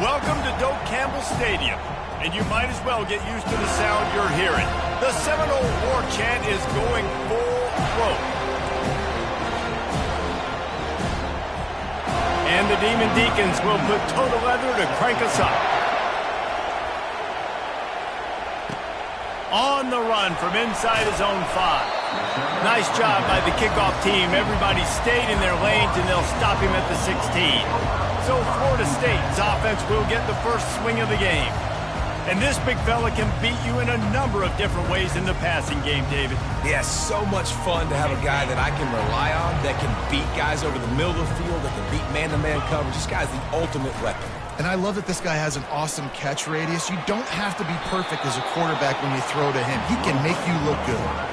Welcome to Doak Campbell Stadium, and you might as well get used to the sound you're hearing. The Seminole War Chant is going full throat. And the Demon Deacons will put total leather to crank us up. On the run from inside his own 5. Nice job by the kickoff team. Everybody stayed in their lanes, and they'll stop him at the 16. So Florida State's offense will get the first swing of the game. And this big fella can beat you in a number of different ways in the passing game, David. Yeah, so much fun to have a guy that I can rely on, that can beat guys over the middle of the field, that can beat man-to-man coverage. This guy's the ultimate weapon. And I love that this guy has an awesome catch radius. You don't have to be perfect as a quarterback when you throw to him. He can make you look good.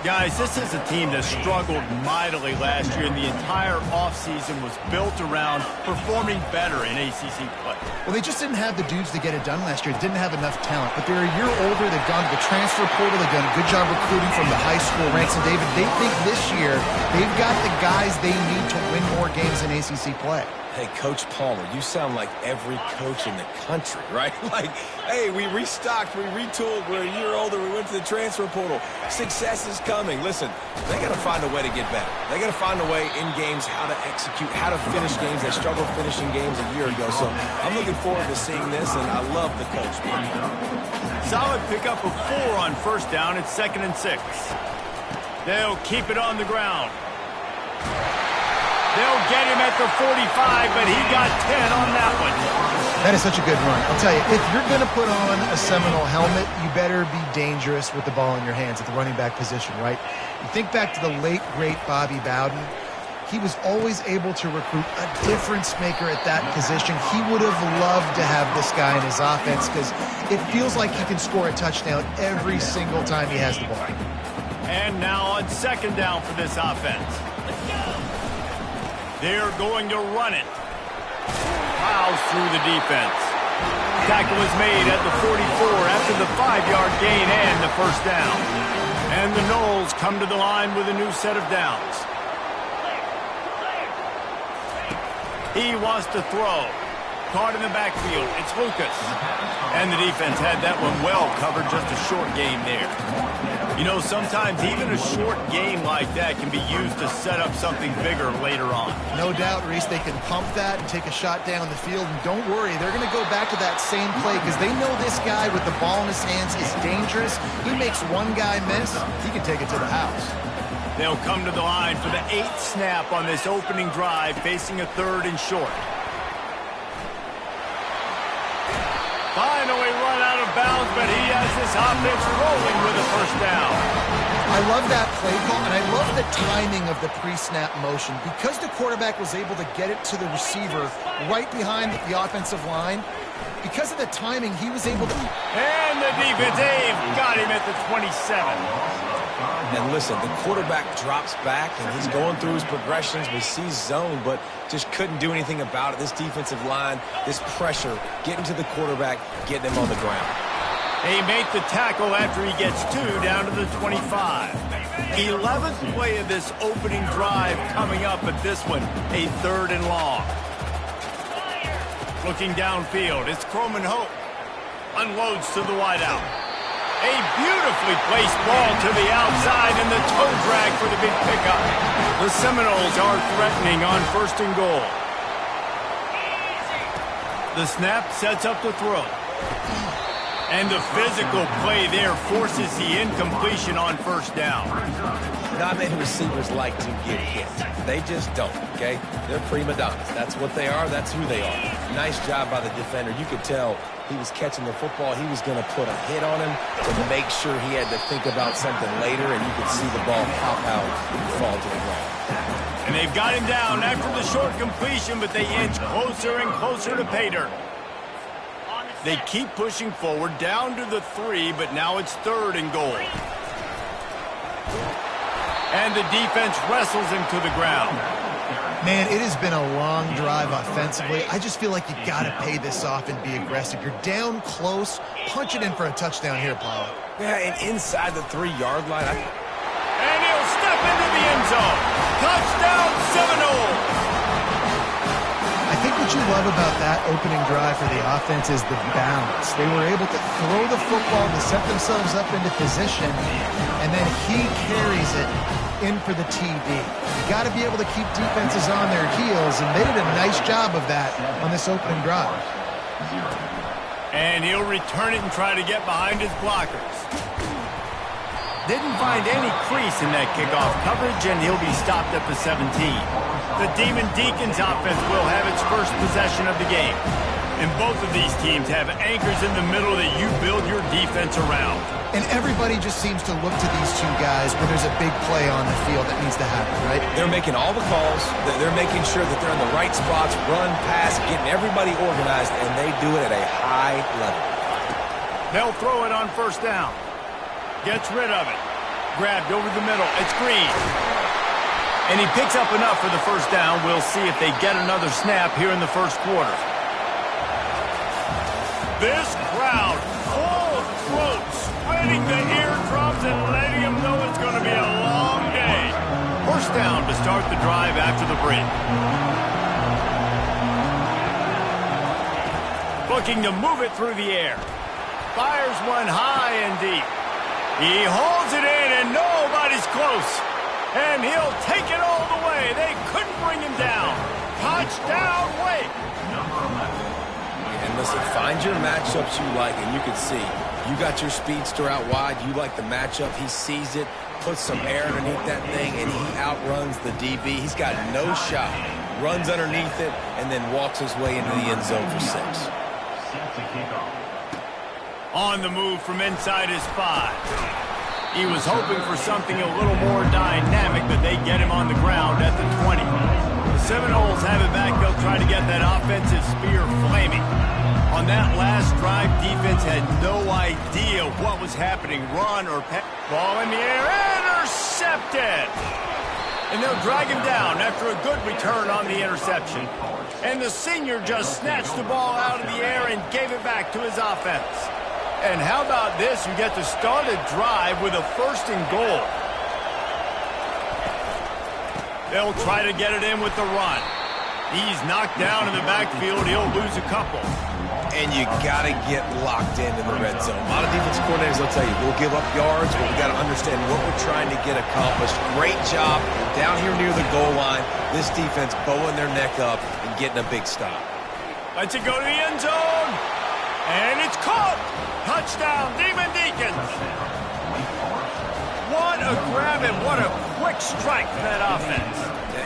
Guys, this is a team that struggled mightily last year, and the entire offseason was built around performing better in ACC play. Well, they just didn't have the dudes to get it done last year. Didn't have enough talent. But they're a year older. They've gone to the transfer portal. They've done a good job recruiting from the high school ranks. And, David, they think this year they've got the guys they need to win more games in ACC play. Hey, Coach Palmer, you sound like every coach in the country, right? Like, hey, we restocked, we retooled, we're a year older, we went to the transfer portal. Success is coming. Listen, they got to find a way to get better. They got to find a way in games how to execute, how to finish games. They struggled finishing games a year ago. So I'm looking forward to seeing this, and I love the coach being here. Solid pickup of 4 on first down. It's 2nd and 6. They'll keep it on the ground. They'll get him at the 45, but he got 10 on that one. That is such a good run. I'll tell you, if you're going to put on a Seminole helmet, you better be dangerous with the ball in your hands at the running back position, right? You think back to the late, great Bobby Bowden. He was always able to recruit a difference maker at that position. He would have loved to have this guy in his offense because it feels like he can score a touchdown every single time he has the ball. And now on 2nd down for this offense. They're going to run it. Plows through the defense. Tackle was made at the 44 after the 5-yard gain and the first down. And the Noles come to the line with a new set of downs. He wants to throw. Caught in the backfield. It's Lucas. And the defense had that one well covered. Just a short game there. You know, sometimes even a short game like that can be used to set up something bigger later on. No doubt, Reese, they can pump that and take a shot down the field. And don't worry, they're going to go back to that same play because they know this guy with the ball in his hands is dangerous. He makes one guy miss, he can take it to the house. They'll come to the line for the 8th snap on this opening drive, facing a 3rd and short. Finally run out of bounds, but he has this offense rolling with a first down. I love that play call, and I love the timing of the pre-snap motion. Because the quarterback was able to get it to the receiver right behind the offensive line, because of the timing, he was able to... And the defense, got him at the 27. And listen, the quarterback drops back, and he's going through his progressions. We see zone, but just couldn't do anything about it. This defensive line, this pressure, getting to the quarterback, getting him on the ground. They make the tackle after he gets 2 down to the 25. 11th play of this opening drive coming up, but this one, a 3rd and long. Looking downfield, it's Croman Hope. Unloads to the wideout. A beautifully placed ball to the outside and the toe drag for the big pickup. The Seminoles are threatening on 1st and goal. The snap sets up the throw. And the physical play there forces the incompletion on 1st down. Not many receivers like to get hit. They just don't, okay? They're prima donnas. That's what they are. That's who they are. Nice job by the defender. You could tell he was catching the football. He was going to put a hit on him to make sure he had to think about something later, and you could see the ball pop out and fall to the ground. And they've got him down after the short completion, but they inch closer and closer to pay dirt. They keep pushing forward down to the 3, but now it's 3rd and goal. And the defense wrestles him to the ground. Man, it has been a long drive offensively. I just feel like you got to pay this off and be aggressive. You're down close. Punch it in for a touchdown here, Paula. Yeah, and inside the 3-yard line. And he'll step into the end zone. Touchdown, Seminole. I think with what you love about that opening drive for the offense is the balance. They were able to throw the football to set themselves up into position, and then he carries it in for the TD. You got to be able to keep defenses on their heels, and they did a nice job of that on this opening drive. And he'll return it and try to get behind his blockers. Didn't find any crease in that kickoff coverage, and he'll be stopped at the 17. The Demon Deacons offense will have its first possession of the game. And both of these teams have anchors in the middle that you build your defense around. And everybody just seems to look to these two guys when there's a big play on the field that needs to happen, right? They're making all the calls. They're making sure that they're in the right spots, run, pass, getting everybody organized, and they do it at a high level. They'll throw it on first down. Gets rid of it. Grabbed over the middle. It's Green. And he picks up enough for the first down. We'll see if they get another snap here in the first quarter. This crowd, full throat, spreading the eardrums and letting them know it's going to be a long day. First down to start the drive after the break. Looking to move it through the air. Fires one high and deep. He holds it in, and nobody's close. And he'll take it all the way. They couldn't bring him down. Touchdown, Wake. And listen, find your matchups you like, and you can see. You got your speedster out wide. You like the matchup. He sees it, puts some air underneath that thing, and he outruns the DB. He's got no shot. Runs underneath it, and then walks his way into the end zone for 6. On the move from inside his 5. He was hoping for something a little more dynamic, but they get him on the ground at the 20. The Seminoles have it back. They'll try to get that offensive spear flaming. On that last drive, defense had no idea what was happening. Run or pass. Ball in the air. Intercepted. And they'll drag him down after a good return on the interception. And the senior just snatched the ball out of the air and gave it back to his offense. And how about this? You get to start a drive with a 1st and goal. They'll try to get it in with the run. He's knocked down in the backfield. He'll lose a couple. And you got to get locked in the red zone. A lot of defensive coordinators will tell you, we'll give up yards, but we got to understand what we're trying to get accomplished. Great job down here near the goal line. This defense bowing their neck up and getting a big stop. Lets it go to the end zone. And it's caught. Touchdown, Demon Deacons. What a grab and what a quick strike for that offense.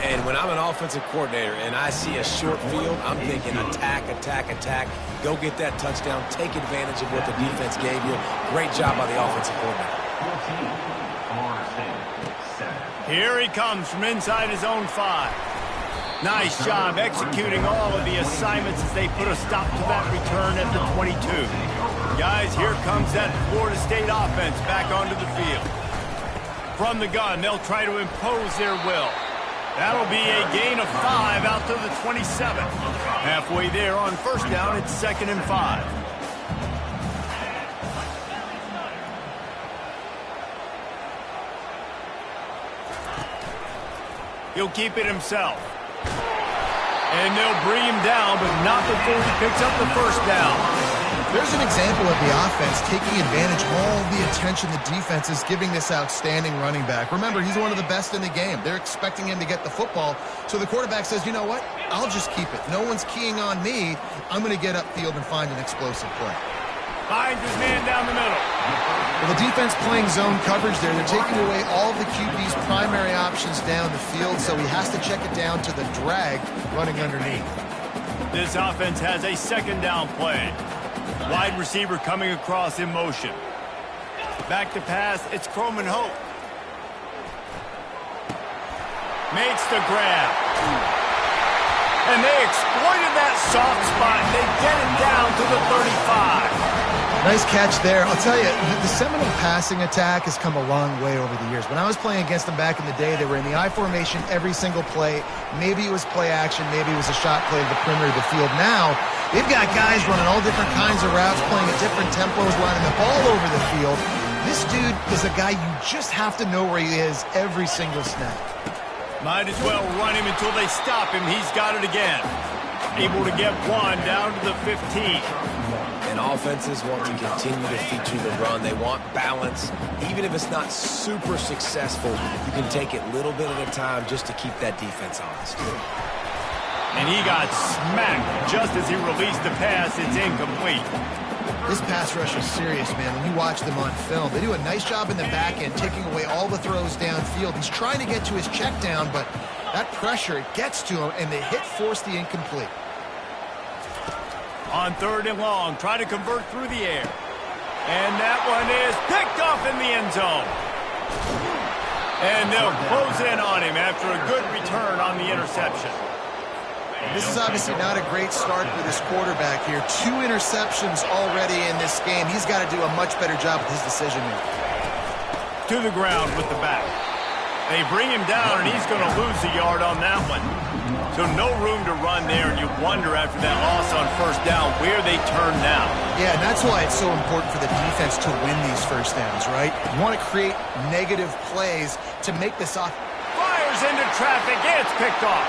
And when I'm an offensive coordinator and I see a short field, I'm thinking attack, attack, attack. Go get that touchdown. Take advantage of what the defense gave you. Great job by the offensive coordinator. Here he comes from inside his own 5. Nice job executing all of the assignments as they put a stop to that return at the 22. Guys, here comes that Florida State offense back onto the field. From the gun, they'll try to impose their will. That'll be a gain of 5 out to the 27. Halfway there on first down, it's 2nd and 5. He'll keep it himself. And they'll bring him down, but not before he picks up the first down. There's an example of the offense taking advantage of all the attention the defense is giving this outstanding running back. Remember, he's one of the best in the game. They're expecting him to get the football. So the quarterback says, you know what? I'll just keep it. No one's keying on me. I'm going to get upfield and find an explosive play. Finds his man down the middle. Well, the defense playing zone coverage there. They're taking away all the QB's primary options down the field, so he has to check it down to the drag running underneath. This offense has a 2nd down play. Wide receiver coming across in motion. Back to pass, it's Croman Hope. Makes the grab. And they exploited that soft spot. They get it down to the 35. Nice catch there. I'll tell you, the Seminole passing attack has come a long way over the years. When I was playing against them back in the day, they were in the I formation every single play. Maybe it was play action. Maybe it was a shot play to the perimeter of the field. Now, they've got guys running all different kinds of routes, playing at different tempos, lining the ball over the field. This dude is a guy you just have to know where he is every single snap. Might as well run him until they stop him. He's got it again. able to get one down to the 15. And offenses want to continue to feature the run. They want balance. Even if it's not super successful, you can take it little bit at a time just to keep that defense honest. And he got smacked just as he released the pass. It's incomplete. This pass rush is serious, man. When you watch them on film, they do a nice job in the back end, taking away all the throws downfield. He's trying to get to his check down, but that pressure, it gets to him, and the hit forced the incomplete. On 3rd and long, try to convert through the air. And that one is picked off in the end zone. And they'll close in on him after a good return on the interception. This is obviously not a great start for this quarterback here. 2 interceptions already in this game. He's got to do a much better job with his decision-making. To the ground with the back. They bring him down, and he's going to lose a yard on that one. So no room to run there, and you wonder after that loss on 1st down where they turn now. Yeah, and that's why it's so important for the defense to win these 1st downs, right? You want to create negative plays to make this off. Fires into traffic. It's picked off.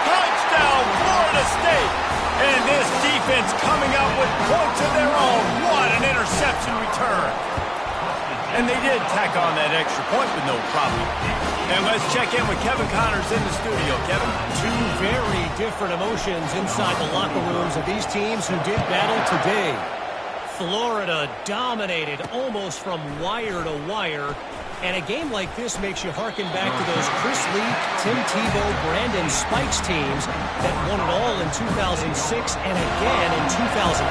Touchdown, Florida State. And this defense coming up with points of their own. What an interception return. And they did tack on that extra point with no problem. And let's check in with Kevin Connors in the studio. Kevin? 2 very different emotions inside the locker rooms of these teams who did battle today. Florida dominated almost from wire to wire. And a game like this makes you harken back to those Chris Leak, Tim Tebow, Brandon Spikes teams that won it all in 2006 and again in 2008.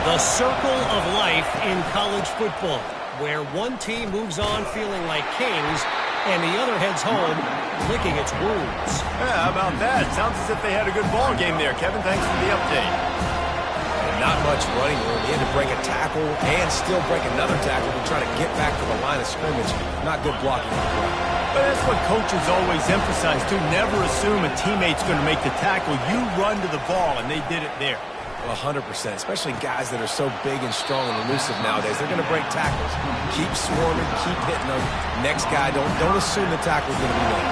The circle of life in college football, where one team moves on feeling like kings and the other heads home licking its wounds. Yeah, how about that? Sounds as if they had a good ball game there. Kevin, thanks for the update. Not much running room. He had to break a tackle and still break another tackle to try to get back to the line of scrimmage. Not good blocking. But that's what coaches always emphasize, too. Never assume a teammate's going to make the tackle. You run to the ball, and they did it there. Well, 100%, especially guys that are so big and strong and elusive nowadays. They're going to break tackles. Keep swarming, keep hitting them. Next guy, don't assume the tackle's going to be made.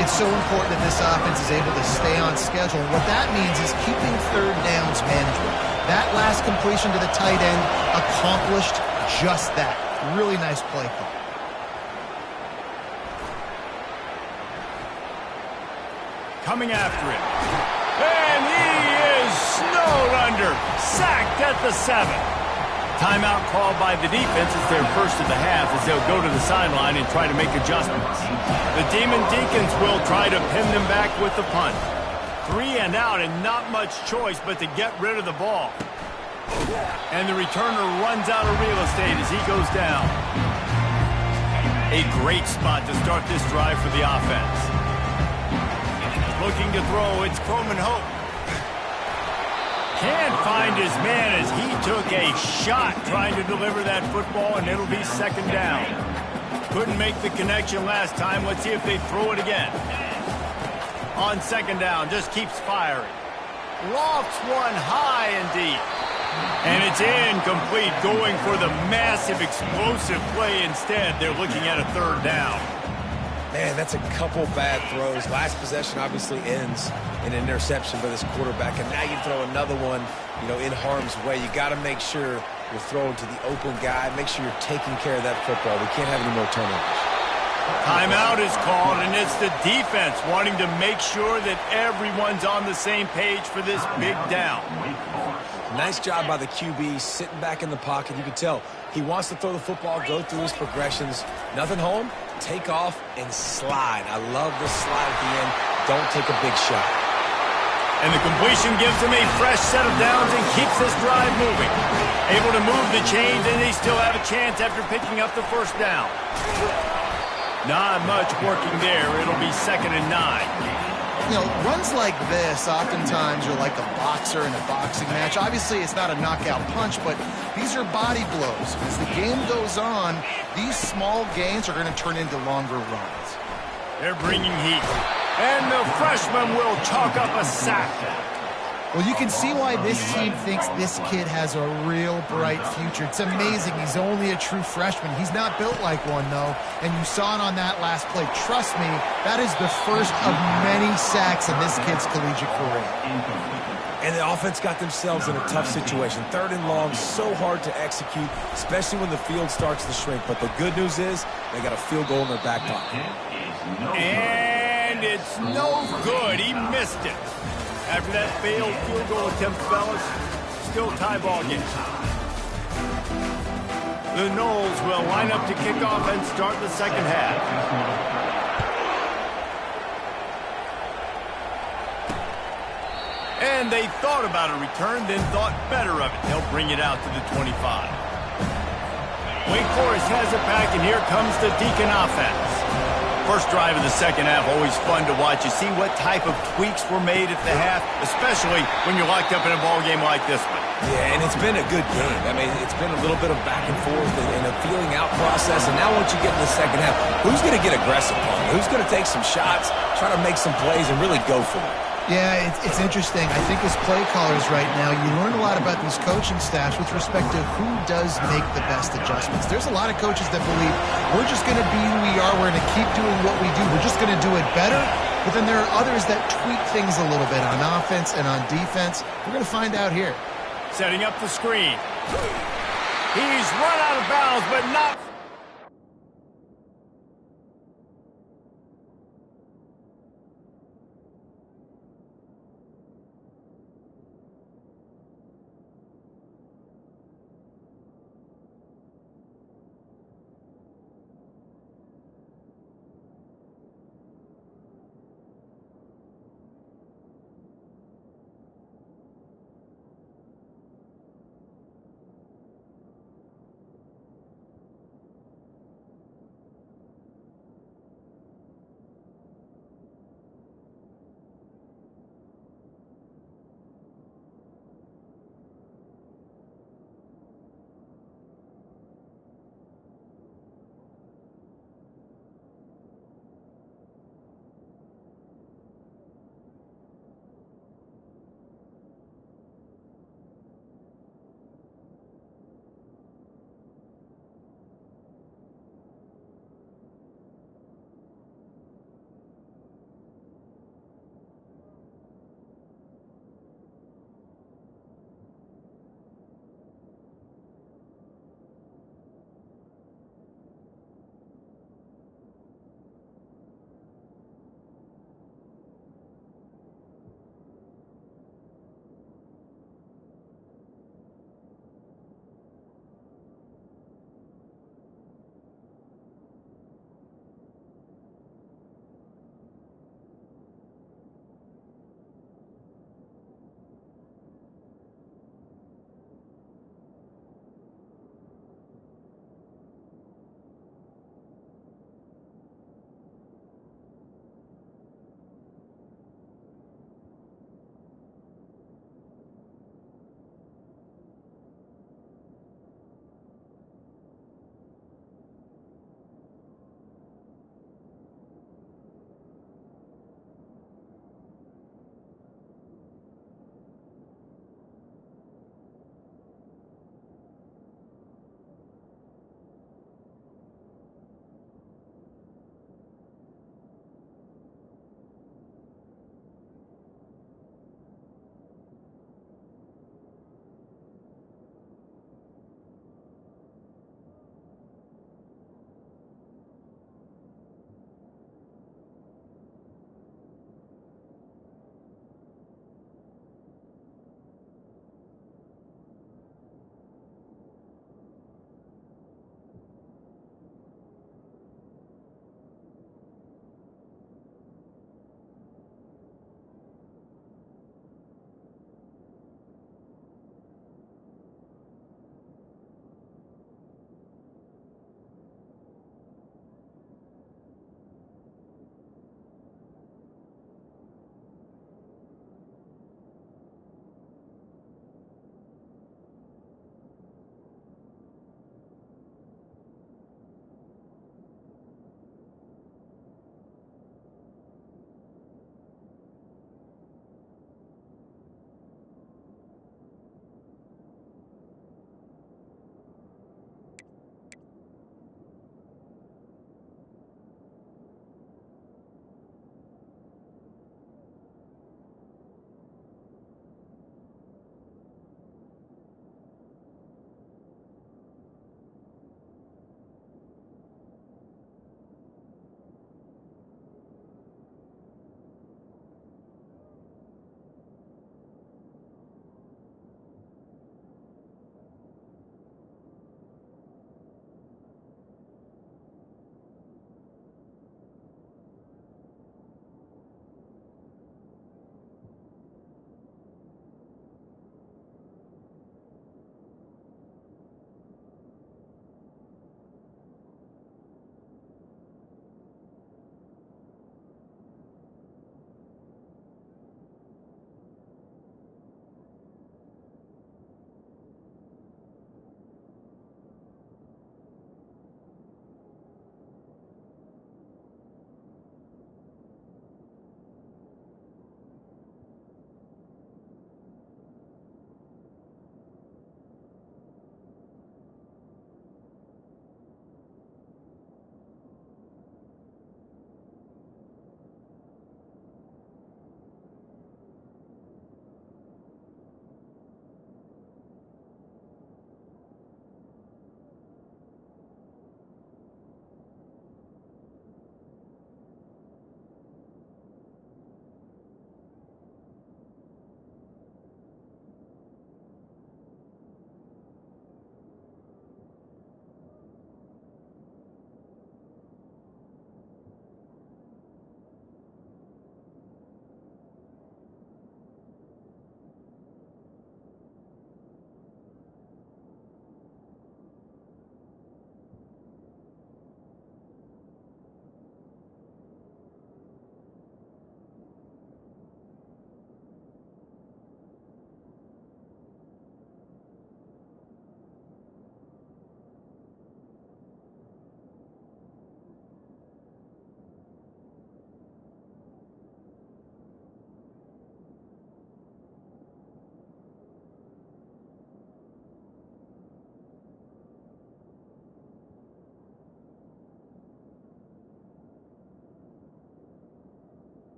It's so important that this offense is able to stay on schedule. And what that means is keeping 3rd downs manageable. That last completion to the tight end accomplished just that. Really nice play call. Coming after it. And he is snowed under. Sacked at the 7. Timeout called by the defense is their first of the half as they'll go to the sideline and try to make adjustments. The Demon Deacons will try to pin them back with the punt. 3 and out and not much choice but to get rid of the ball. And the returner runs out of real estate as he goes down. A great spot to start this drive for the offense. Looking to throw, it's Croman Hope. Can't find his man as he took a shot trying to deliver that football, and it'll be 2nd down. Couldn't make the connection last time. Let's see if they throw it again. On 2nd down, just keeps firing. Lofts one high and deep. And it's incomplete, going for the massive explosive play instead. They're looking at a 3rd down. Man, that's a couple bad throws. Last possession obviously ends in an interception by this quarterback, and now you throw another one, in harm's way. You got to make sure you're throwing to the open guy. Make sure you're taking care of that football. We can't have any more turnovers. Timeout is called, and it's the defense wanting to make sure that everyone's on the same page for this big down. Nice job by the QB, sitting back in the pocket. You can tell he wants to throw the football, go through his progressions. Nothing home, take off, and slide. I love the slide at the end. Don't take a big shot. And the completion gives him a fresh set of downs and keeps this drive moving. Able to move the chains, and they still have a chance after picking up the 1st down. Not much working there. It'll be 2nd and 9. Runs like this, oftentimes you're like a boxer in a boxing match. Obviously, it's not a knockout punch, but these are body blows. As the game goes on, these small gains are going to turn into longer runs. They're bringing heat. And the freshman will chalk up a sack. Well, you can see why this team thinks this kid has a real bright future. It's amazing. He's only a true freshman. He's not built like one, though, and you saw it on that last play. Trust me, that is the first of many sacks in this kid's collegiate career. And the offense got themselves in a tough situation. 3rd and long, so hard to execute, especially when the field starts to shrink. But the good news is they got a field goal in their back pocket. And it's no good. He missed it. After that failed field goal attempt, fellas, still tie ball game. The Noles will line up to kick off and start the second half. And they thought about a return, then thought better of it. They'll bring it out to the 25. Wake Forest has it back, and here comes the Deacon offense. First drive of the second half, always fun to watch. You see what type of tweaks were made at the half, especially when you're locked up in a ball game like this one. Yeah, and it's been a good game. I mean, it's been a little bit of back and forth and a feeling out process. And now once you get in the second half, who's going to get aggressive, Paul? Who's going to take some shots, try to make some plays, and really go for it? Yeah, it's interesting. I think as play callers right now, you learn a lot about these coaching staffs with respect to who does make the best adjustments. There's a lot of coaches that believe we're just going to be who we are. We're going to keep doing what we do. We're just going to do it better. But then there are others that tweak things a little bit on offense and on defense. We're going to find out here. Setting up the screen. He's run out of bounds, but not...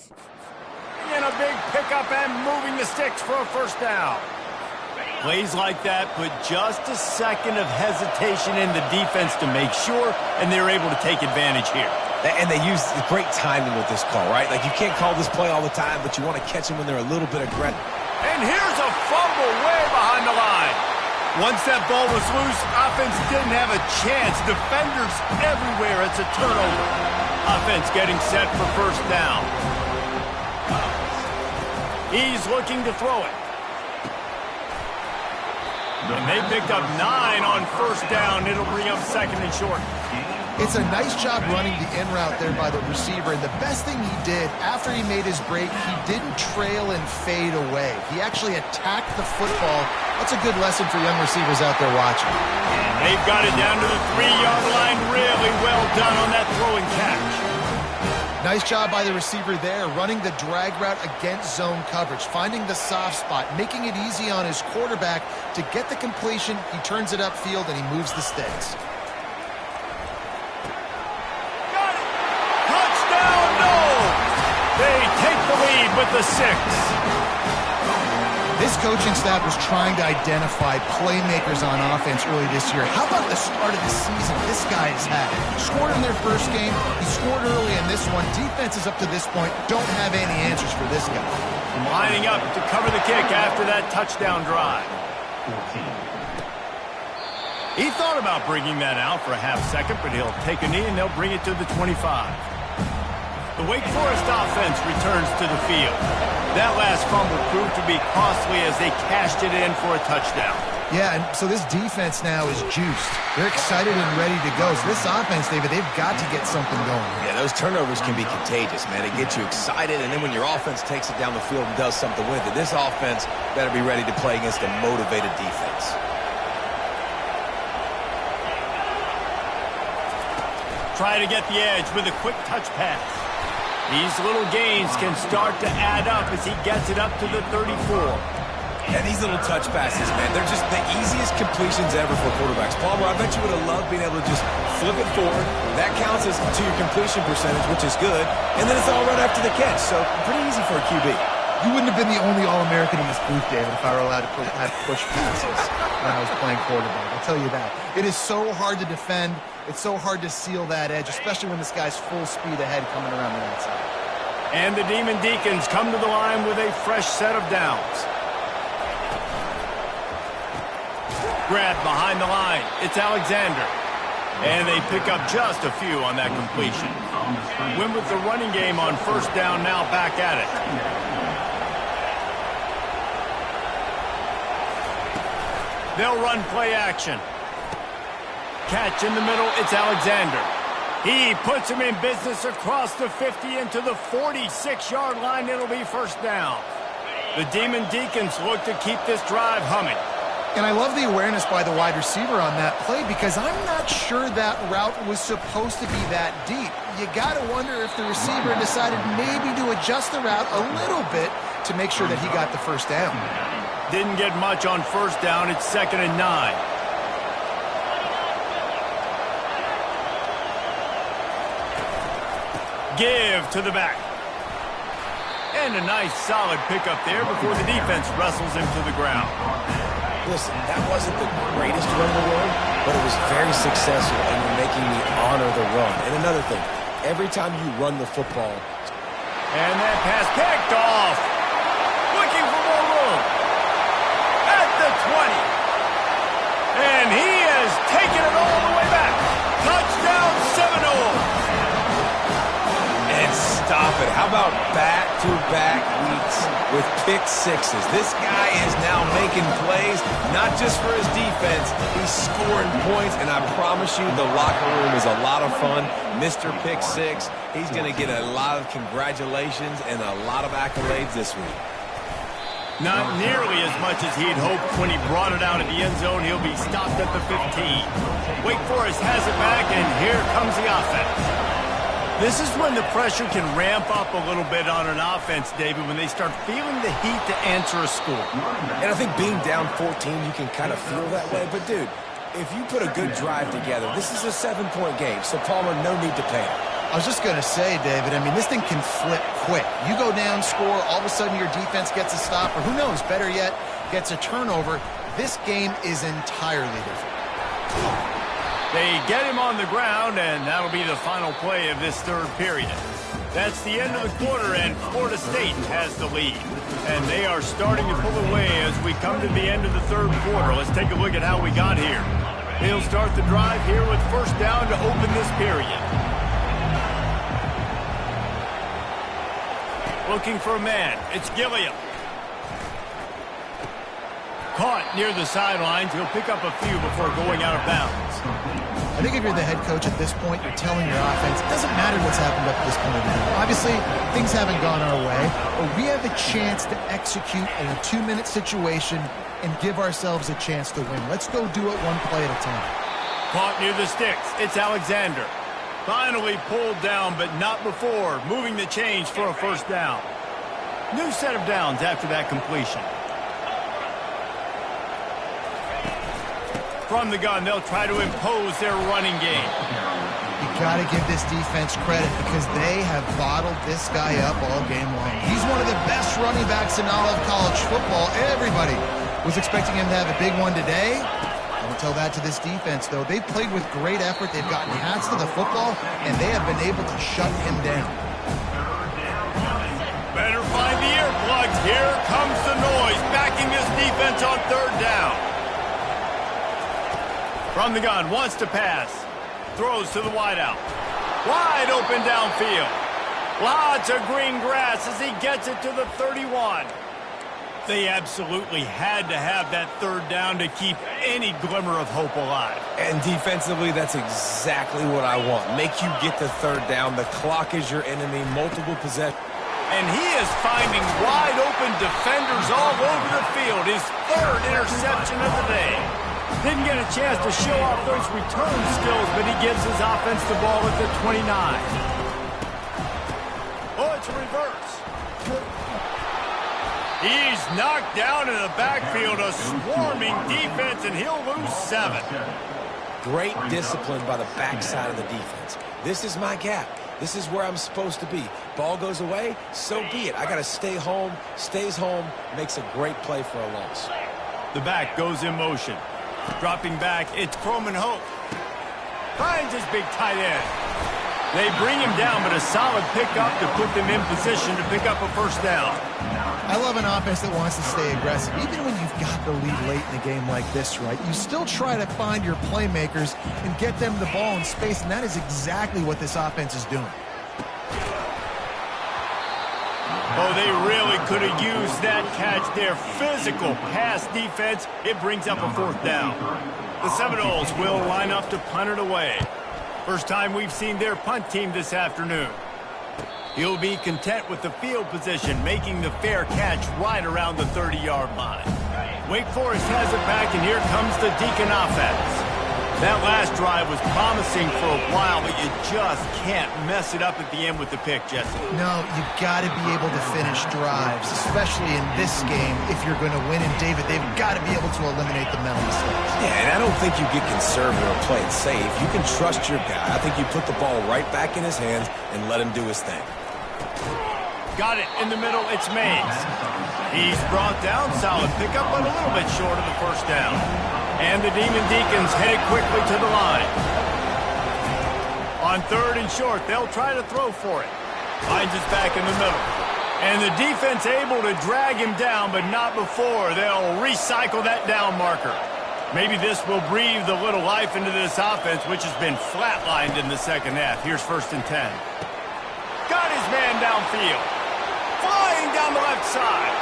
And a big pickup and moving the sticks for a first down. Plays like that put just a second of hesitation in the defense to make sure, and they're able to take advantage here. And they use great timing with this call, right? Like, you can't call this play all the time, but you want to catch them when they're a little bit aggressive. And here's a fumble way behind the line. Once that ball was loose, offense didn't have a chance. Defenders everywhere. It's a turnover. Offense getting set for first down. He's looking to throw it. And they picked up 9 on first down. It'll bring up second and short. It's a nice job running the in route there by the receiver, and the best thing he did after he made his break, he didn't trail and fade away. He actually attacked the football. That's a good lesson for young receivers out there watching. And they've got it down to the 3-yard line. Really well done on that throw and catch. Nice job by the receiver there, running the drag route against zone coverage, finding the soft spot, making it easy on his quarterback to get the completion. He turns it upfield, and he moves the sticks. Got it! Touchdown, no! They take the lead with the 6. This coaching staff was trying to identify playmakers on offense early this year. How about the start of the season this guy has had? Scored in their first game. He scored early in this one. Defenses up to this point don't have any answers for this guy. Lining up to cover the kick after that touchdown drive. He thought about bringing that out for a half second, but he'll take a knee and they'll bring it to the 25. The Wake Forest offense returns to the field. That last fumble proved to be costly as they cashed it in for a touchdown. Yeah, and so this defense now is juiced. They're excited and ready to go. So this offense, David, they've got to get something going. Yeah, those turnovers can be contagious, man. They get you excited, and then when your offense takes it down the field and does something with it, this offense better be ready to play against a motivated defense. Try to get the edge with a quick touch pass. These little gains can start to add up as he gets it up to the 34. And these little touch passes, man, they're just the easiest completions ever for quarterbacks. Palmer, I bet you would have loved being able to just flip it forward. That counts as to your completion percentage, which is good. And then it's all right after the catch, so pretty easy for a QB. You wouldn't have been the only All-American in this booth, David, if I were allowed to push passes when I was playing quarterback. I'll tell you that. It is so hard to defend. It's so hard to seal that edge, especially when this guy's full speed ahead coming around the outside. And the Demon Deacons come to the line with a fresh set of downs. Grab behind the line. It's Alexander. And they pick up just a few on that completion. Win with the running game on first down, now back at it. They'll run play action. Catch in the middle, it's Alexander. He puts him in business across the 50 into the 46-yard line. It'll be first down. The Demon Deacons look to keep this drive humming. And I love the awareness by the wide receiver on that play because I'm not sure that route was supposed to be that deep. You got to wonder if the receiver decided maybe to adjust the route a little bit to make sure that he got the first down. Didn't get much on first down. It's 2nd and 9. Give to the back. And a nice solid pickup there before the defense wrestles him to the ground. Listen, that wasn't the greatest run in the world, but it was very successful and you're making me honor the run. And another thing, every time you run the football. And that pass picked off. Looking for more room. At the 20. And he has taken it all the way back. Touchdown Seminole. And stop it. How about back-to-back weeks with pick sixes? This guy is now making plays, not just for his defense. He's scoring points, and I promise you the locker room is a lot of fun. Mr. Pick Six, he's going to get a lot of congratulations and a lot of accolades this week. Not nearly as much as he'd hoped when he brought it out of the end zone. He'll be stopped at the 15. Wake Forest has it back, and here comes the offense. This is when the pressure can ramp up a little bit on an offense, David, when they start feeling the heat to answer a score. And I think being down 14, you can kind of feel that way. But, dude, if you put a good drive together, this is a 7-point game, so Palmer, no need to panic. I was just going to say, David, I mean, this thing can flip quick. You go down, score, all of a sudden your defense gets a stop, or who knows, better yet, gets a turnover. This game is entirely different. They get him on the ground, and that'll be the final play of this third period. That's the end of the quarter, and Florida State has the lead. And they are starting to pull away as we come to the end of the third quarter. Let's take a look at how we got here. They'll start the drive here with first down to open this period. Looking for a man. It's Gilliam. Caught near the sidelines. He'll pick up a few before going out of bounds. I think if you're the head coach at this point, you're telling your offense, it doesn't matter what's happened up to this point. Obviously, things haven't gone our way, but we have a chance to execute in a 2-minute situation and give ourselves a chance to win. Let's go do it one play at a time. Caught near the sticks. It's Alexander. Finally pulled down, but not before moving the chains for a first down. New set of downs after that completion. From the gun, they'll try to impose their running game. You got to give this defense credit because they have bottled this guy up all game long. He's one of the best running backs in all of college football. Everybody was expecting him to have a big one today. Don't tell that to this defense, though. They've played with great effort. They've gotten hats to the football, and they have been able to shut him down. Better find the earplugs. Here comes the noise, backing this defense on third down. From the gun, wants to pass. Throws to the wideout. Wide open downfield. Lots of green grass as he gets it to the 31. They absolutely had to have that third down to keep any glimmer of hope alive. And defensively, that's exactly what I want. Make you get the third down. The clock is your enemy. Multiple possessions. And he is finding wide open defenders all over the field. His third interception of the day. Didn't get a chance to show off those return skills, but he gives his offense the ball at the 29. Oh, it's a reverse. He's knocked down in the backfield, a swarming defense, and he'll lose 7. Great discipline by the backside of the defense. This is my gap. This is where I'm supposed to be. Ball goes away, so be it. I got to stay home, stays home, makes a great play for a loss. The back goes in motion. Dropping back, it's Croman Hope. Finds his big tight end. They bring him down, but a solid pickup to put them in position to pick up a first down. I love an offense that wants to stay aggressive. Even when you've got the lead late in a game like this, right, you still try to find your playmakers and get them the ball in space, and that is exactly what this offense is doing. Oh, they really could have used that catch there. Physical pass defense. It brings up a fourth down. The Seminoles will line up to punt it away. First time we've seen their punt team this afternoon. He'll be content with the field position, making the fair catch right around the 30-yard line. Wake Forest has it back, and here comes the Deacon offense. That last drive was promising for a while, but you just can't mess it up at the end with the pick, Jesse. No, you've got to be able to finish drives, especially in this game if you're going to win. And, David, they've got to be able to eliminate the mental mistakes. Yeah, and I don't think you get conservative or play it safe. You can trust your guy. I think you put the ball right back in his hands and let him do his thing. Got it in the middle. It's Mays. He's brought down. Solid pickup, but a little bit short of the first down. And the Demon Deacons headed quickly to the line. On third and short, they'll try to throw for it. Finds his back in the middle. And the defense able to drag him down, but not before. They'll recycle that down marker. Maybe this will breathe a little life into this offense, which has been flatlined in the second half. Here's 1st and 10. Got his man downfield. Flying down the left side.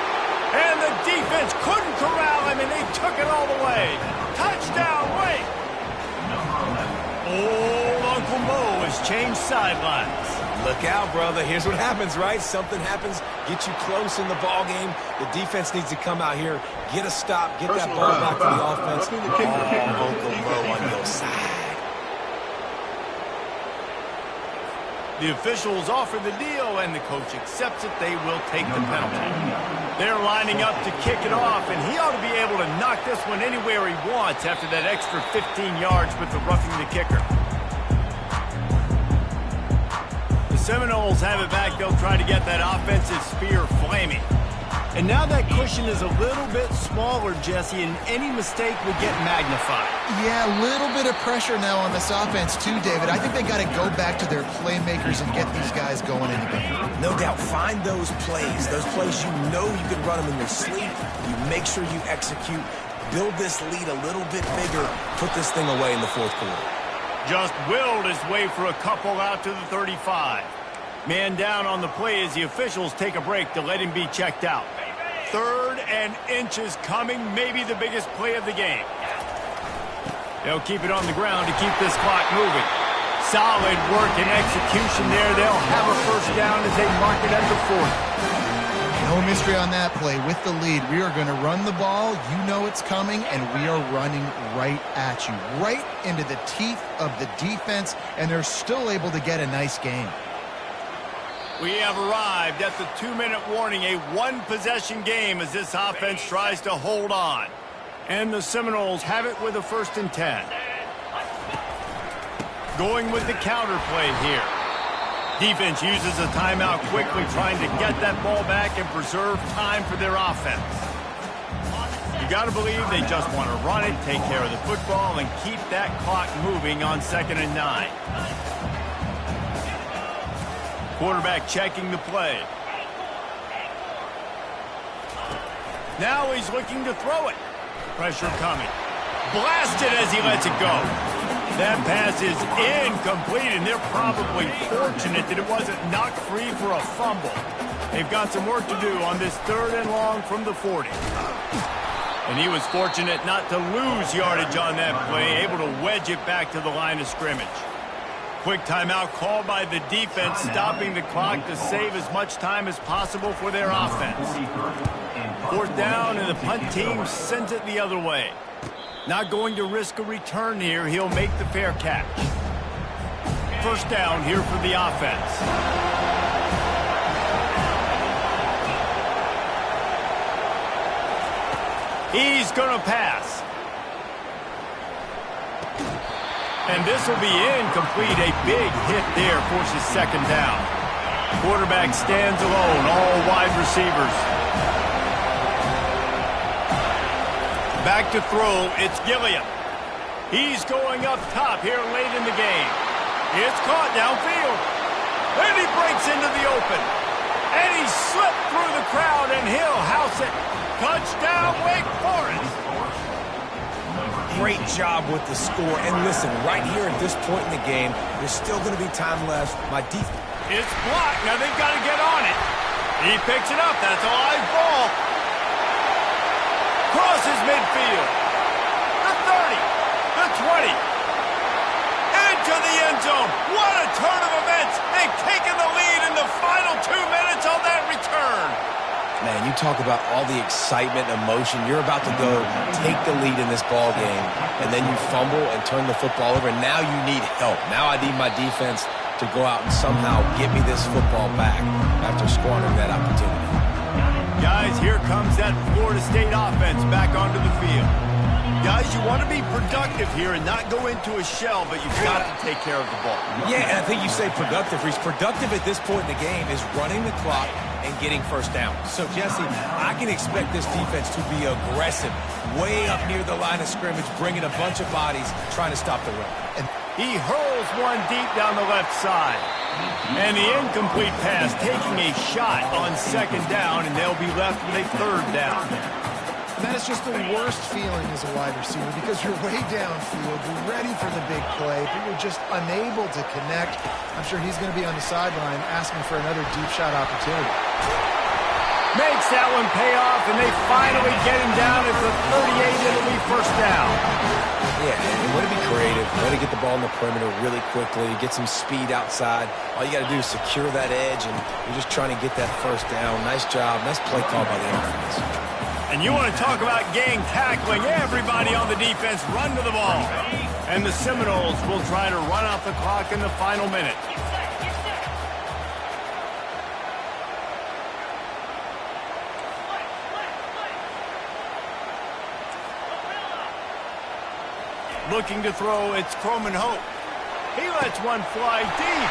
And the defense couldn't corral him, and they took it all the way. Touchdown, Wake! Old Uncle Mo has changed sidelines. Look out, brother. Here's what happens, right? Something happens, get you close in the ball game. The defense needs to come out here, get a stop, get that ball back to the offense. Oh, Uncle Mo on your side. The officials offer the deal, and the coach accepts it. They will take the penalty. They're lining up to kick it off, and he ought to be able to knock this one anywhere he wants after that extra 15 yards with the roughing the kicker. Seminoles have it back. They'll try to get that offensive spear flaming. And now that cushion is a little bit smaller, Jesse, and any mistake would get magnified. Yeah, a little bit of pressure now on this offense too, David. I think they got to go back to their playmakers and get these guys going in the game. No doubt. Find those plays you know you can run them in your sleep. You make sure you execute. Build this lead a little bit bigger. Put this thing away in the fourth quarter. Just willed his way for a couple out to the 35. Man down on the play as the officials take a break to let him be checked out. 3rd and inches coming, maybe the biggest play of the game. They'll keep it on the ground to keep this clock moving. Solid work and execution there. They'll have a first down as they mark it at the 40. No mystery on that play. With the lead, we are going to run the ball. You know it's coming, and we are running right at you, right into the teeth of the defense, and they're still able to get a nice game. We have arrived at the 2-minute warning, a one-possession game as this offense tries to hold on. And the Seminoles have it with a 1st and 10. Going with the counter play here. Defense uses a timeout quickly, trying to get that ball back and preserve time for their offense. You got to believe they just want to run it, take care of the football, and keep that clock moving on 2nd and 9. Quarterback checking the play. Now he's looking to throw it. Pressure coming. Blasted as he lets it go. That pass is incomplete, and they're probably fortunate that it wasn't knocked free for a fumble. They've got some work to do on this 3rd and long from the 40. And he was fortunate not to lose yardage on that play, able to wedge it back to the line of scrimmage. Quick timeout called by the defense, stopping the clock to save as much time as possible for their offense. 4th down, and the punt team sends it the other way. Not going to risk a return here. He'll make the fair catch. 1st down here for the offense. He's going to pass. And this will be incomplete. A big hit there forces 2nd down. Quarterback stands alone, all wide receivers. Back to throw, it's Gilliam. He's going up top here late in the game. It's caught downfield. And he breaks into the open. And he slipped through the crowd, and he'll house it. Touchdown, Wake Forest. Great job with the score. And listen, right here at this point in the game, there's still going to be time left. My defense. It's blocked. Now they've got to get on it. He picks it up. That's a live ball. Crosses midfield. The 30. The 20. Into the end zone. What a turn of events. They've taken the lead in the final 2 minutes on that return. Man, you talk about all the excitement and emotion. You're about to go take the lead in this ball game, and then you fumble and turn the football over. Now you need help. Now I need my defense to go out and somehow get me this football back after squandering that opportunity. Guys, here comes that Florida State offense back onto the field. Guys, you want to be productive here and not go into a shell, but you've got to take care of the ball. Yeah, and I think you say productive, Reese. Productive at this point in the game is running the clock and getting first down. So, Jesse, I can expect this defense to be aggressive, way up near the line of scrimmage, bringing a bunch of bodies, trying to stop the run. And he hurls one deep down the left side. And the incomplete pass taking a shot on 2nd down, and they'll be left with a 3rd down. And that is just the worst feeling as a wide receiver because you're way downfield, you're ready for the big play, but you're just unable to connect. I'm sure he's going to be on the sideline asking for another deep shot opportunity. Makes that one pay off, and they finally get him down at the 38. It'll be 1st down. Yeah, and way to be creative, way to get the ball in the perimeter really quickly, get some speed outside. All you got to do is secure that edge, and you're just trying to get that 1st down. Nice job. Nice play call by the offense. And you want to talk about gang tackling. Everybody on the defense run to the ball. And the Seminoles will try to run out the clock in the final minute. Looking to throw, it's Croman Hope. He lets one fly deep.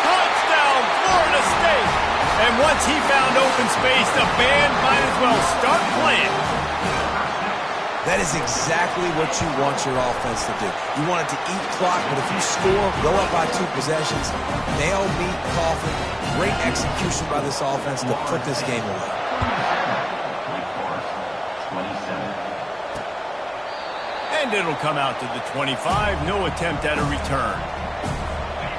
Touchdown, And once he found open space, the band might as well start playing. That is exactly what you want your offense to do. You want it to eat clock, but if you score, go up by 2 possessions, nail, meet, coffin, great execution by this offense to put this game away. And it'll come out to the 25. No attempt at a return.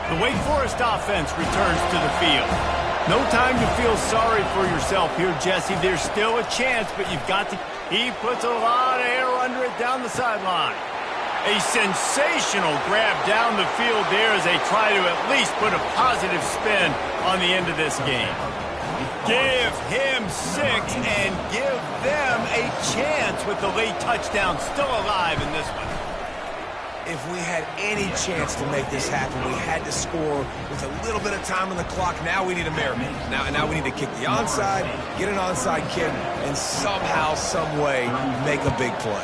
The Wake Forest offense returns to the field. No time to feel sorry for yourself here, Jesse. There's still a chance, but you've got to... He puts a lot of air under it down the sideline. A sensational grab down the field there as they try to at least put a positive spin on the end of this game. Give him 6 and give them a chance with the late touchdown still alive in this one. If we had any chance to make this happen, we had to score with a little bit of time on the clock. Now we need a miracle. Now we need to kick the onside, get an onside kick, and somehow, some way, make a big play.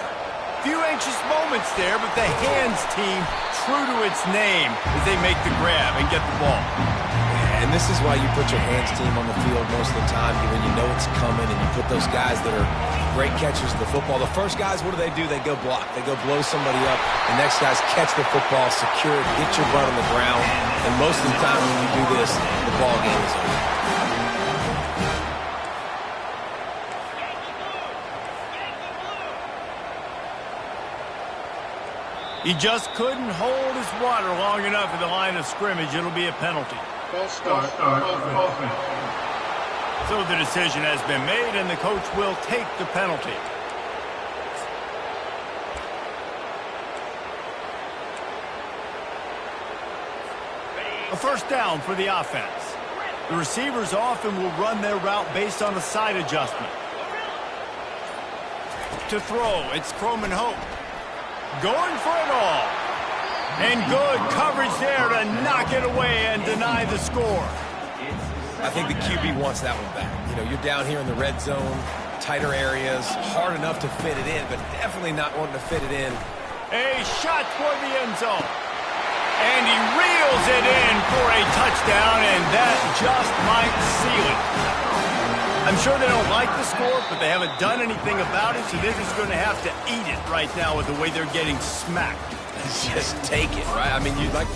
Few anxious moments there, but the hands team, true to its name, as they make the grab and get the ball. And this is why you put your hands team on the field most of the time when you know it's coming, and you put those guys that are great catchers of the football. The first guys, what do? They go block. They go blow somebody up. The next guys catch the football, secure it, get your butt on the ground. And most of the time when you do this, the ball game is over. He just couldn't hold his water long enough at the line of scrimmage. It'll be a penalty. Start. So the decision has been made, and the coach will take the penalty. A first down for the offense. The receivers often will run their route based on a side adjustment. To throw, it's Croman Hope. Going for it all. And good coverage there to knock it away and deny the score. I think the QB wants that one back. You know, you're down here in the red zone, tighter areas, hard enough to fit it in, but definitely not wanting to fit it in. A shot toward the end zone. And he reels it in for a touchdown, and that just might seal it. I'm sure they don't like the score, but they haven't done anything about it, so they're just going to have to eat it right now with the way they're getting smacked. Just take it, right? I mean, you'd like...